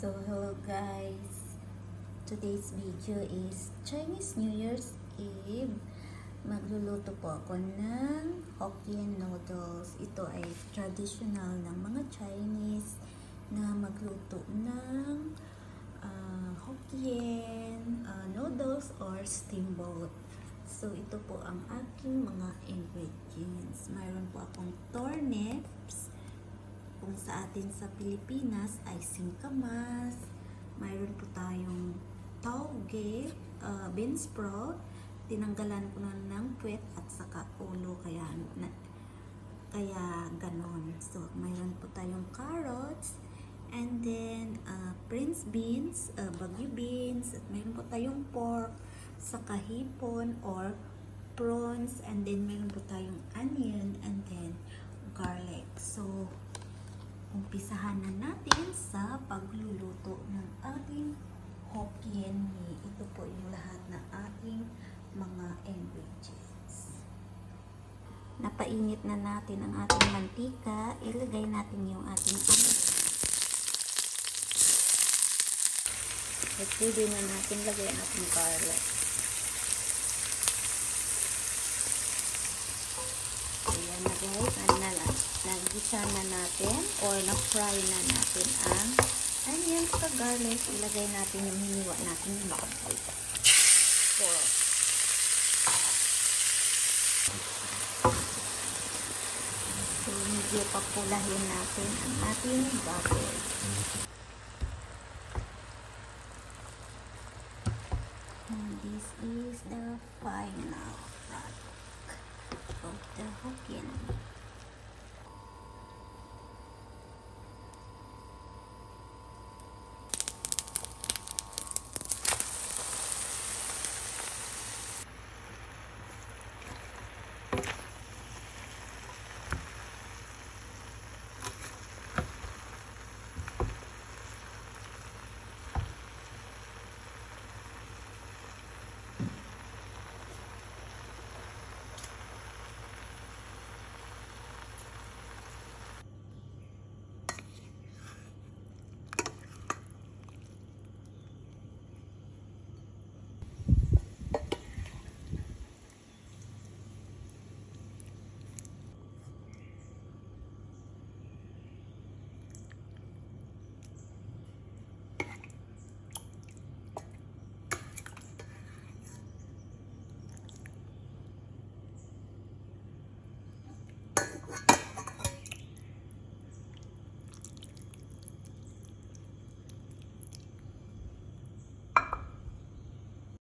So hello guys, today's video is Chinese New Year's Eve. Magluluto po ako ng Hokkien noodles. Ito ay traditional ng mga Chinese na magluto ng Hokkien noodles or steamboat. So ito po ang aking mga ingredients. Mayroon po akong turnips, kung sa atin sa Pilipinas ay singkamas. Mayroon po tayong tauge, bean sprout. Tinanggalan ko na ng puwet at saka ulo, kaya ganon. So mayroon po tayong carrots, and then prince beans, bagyo beans, at mayroon po tayong pork, saka hipon or prawns, and then mayroon po tayong onion, and then garlic. So umpisahan na natin sa pagluluto ng ating Hokkien mee. Ito po yung lahat ng ating mga ingredients. Napainit na natin ang ating mantika. Ilagay natin yung ating onion. At pwede na natin lagay ang ating garlic. Ayan na guys, nagisa na natin or na-fry na natin ang onion sa garlic. Ilagay natin yung hiniwa natin yung baboy. So, medyo papulahin natin ang ating baboy. And this is the final.